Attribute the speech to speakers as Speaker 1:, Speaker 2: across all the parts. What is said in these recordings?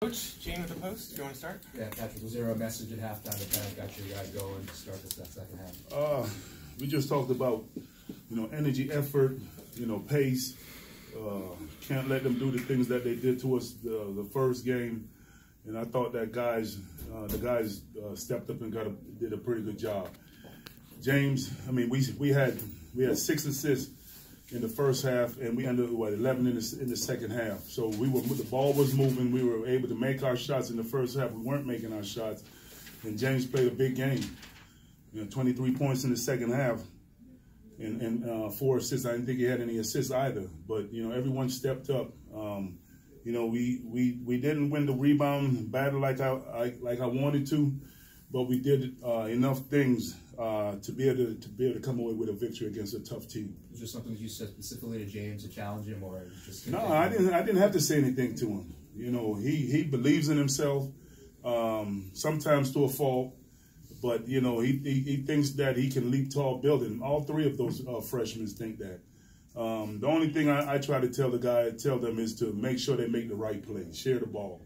Speaker 1: Coach, Gene with the Post, you want to start?
Speaker 2: Yeah, Patrick, was there a message at halftime that kind of got you guys going to start this second half?
Speaker 3: We just talked about, energy, effort, pace. Can't let them do the things that they did to us the first game. And I thought that the guys stepped up and did a pretty good job. James, we had 6 assists in the first half, and we ended with 11 in the second half. So the ball was moving. We were able to make our shots in the first half. We weren't making our shots, and James played a big game. 23 points in the second half, and 4 assists. I didn't think he had any assists either. But everyone stepped up. We didn't win the rebound battle like I wanted to, but we did enough things to be able to come away with a victory against a tough team.
Speaker 2: Was there something you said specifically to James to challenge him, or just?
Speaker 3: No, I didn't have to say anything to him. He believes in himself, sometimes to a fault, but he thinks that he can leap tall building. All 3 of those freshmen think that. The only thing I try to tell them is to make sure they make the right play, share the ball.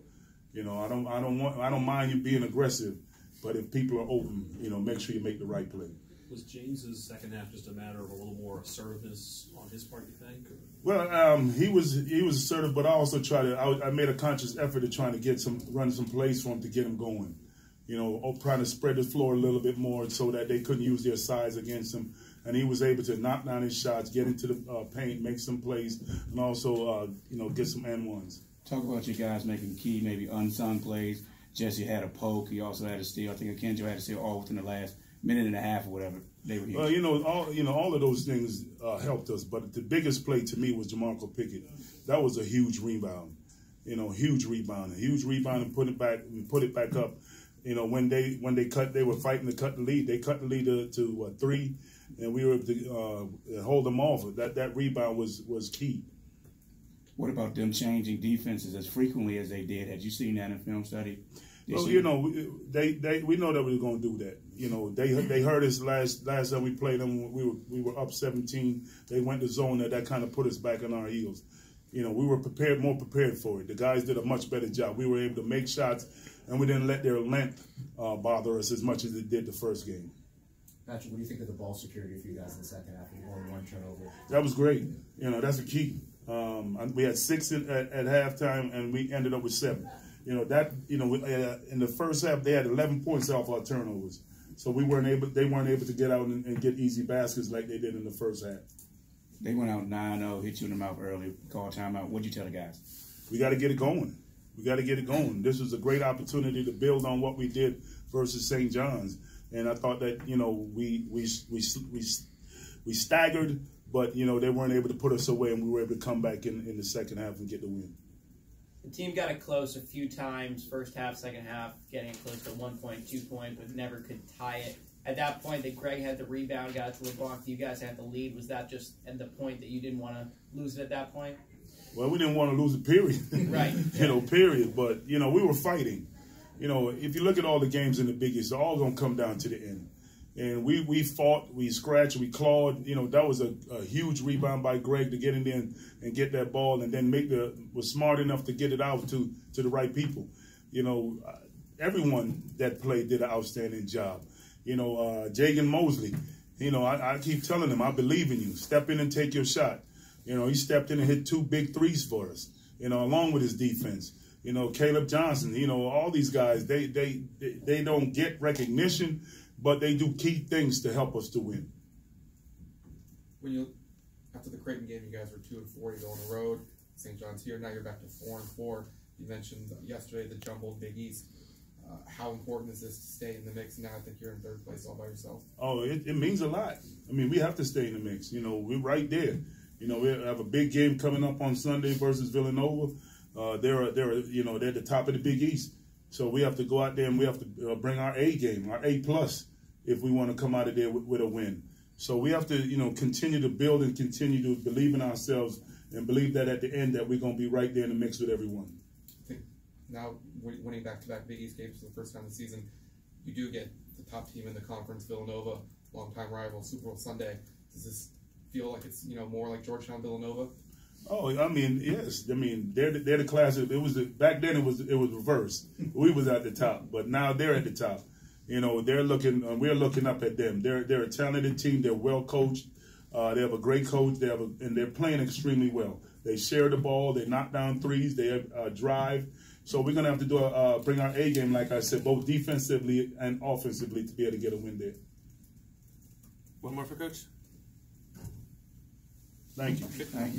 Speaker 3: I don't mind you being aggressive, but if people are open, make sure you make the right play.
Speaker 4: Was James's second half just a matter of a little more assertiveness on his part, you think? Or?
Speaker 3: Well, he was assertive, but I also I made a conscious effort to try to run some plays for him to get him going. Trying to spread the floor a little bit more so that they couldn't use their size against him. And he was able to knock down his shots, get into the paint, make some plays, and also, get some and-ones.
Speaker 5: Talk about you guys making key, maybe unsung plays. Jesse had a poke. He also had a steal. I think Akinjo had a steal all within the last minute and a half or whatever. They were huge.
Speaker 3: All of those things helped us. But the biggest play to me was Jamarco Pickett. That was a huge rebound. Huge rebound, and put it back up. When they were fighting to cut the lead. They cut the lead to 3, and we were able to hold them off. That rebound was key.
Speaker 5: What about them changing defenses as frequently as they did? Had you seen that in film study?
Speaker 3: Well, we know that we were going to do that. They heard us last time we played them. We were up 17. They went to zone that kind of put us back on our heels. We were more prepared for it. The guys did a much better job. We were able to make shots, and we didn't let their length bother us as much as it did the first game.
Speaker 2: Patrick, what do you think of the ball security for you guys in the second half? Only 1 turnover.
Speaker 3: That was great. That's a key. We had 6 at halftime, and we ended up with 7. In the first half they had 11 points off our turnovers, so they weren't able to get out and get easy baskets like they did in the first half.
Speaker 5: They went out 9-0, hit you in the mouth early, called timeout. What'd you tell the guys?
Speaker 3: We got to get it going. This was a great opportunity to build on what we did versus St. John's, and I thought that we staggered, but they weren't able to put us away, and we were able to come back in the second half and get the win.
Speaker 6: The team got it close a few times, first half, second half, getting it close to 1 point, 2 point, but never could tie it. At that point, that Greg had the rebound, got it to LeBlanc, you guys had the lead. Was that just at the point that you didn't want to lose it at that point?
Speaker 3: Well, we didn't want to lose it, period.
Speaker 6: Right.
Speaker 3: Period. But, we were fighting. If you look at all the games in the Big East, they're all going to come down to the end. And we fought, we scratched, we clawed. That was a huge rebound by Greg to get in there and get that ball, and then was smart enough to get it out to the right people. Everyone that played did an outstanding job. Jagan Mosley, I keep telling him, I believe in you. Step in and take your shot. He stepped in and hit 2 big threes for us, along with his defense. Caleb Johnson, all these guys, they don't get recognition, but they do key things to help us to win.
Speaker 7: After the Creighton game, you guys were 2-4. You go on the road. St. John's here. Now you're back to 4-4. You mentioned yesterday the jumbled Big East. How important is this to stay in the mix? Now I think you're in 3rd place all by yourself. Oh, it means a lot. We have to stay in the mix. We're right there. We have a big game coming up on Sunday versus Villanova. They're the top of the Big East. So we have to go out there and we have to bring our A game, our A+, if we want to come out of there with a win. So we have to, continue to build and continue to believe in ourselves and believe that at the end that we're going to be right there in the mix with everyone. I think now winning back-to-back Big East games for the first time this season, you do get the top team in the conference, Villanova, longtime rival, Super Bowl Sunday. Does this feel like it's, more like Georgetown, Villanova?
Speaker 3: Oh, I mean, yes. I mean, they're the class. Back then it was reversed. We was at the top, but now they're at the top. You know, they're looking. We're looking up at them. They're a talented team. They're well coached. They have a great coach. And they're playing extremely well. They share the ball. They knock down threes. They drive. So we're gonna have to bring our A game, like I said, both defensively and offensively, to be able to get a win there.
Speaker 1: One more for Coach.
Speaker 3: Thank you.
Speaker 5: Thank you.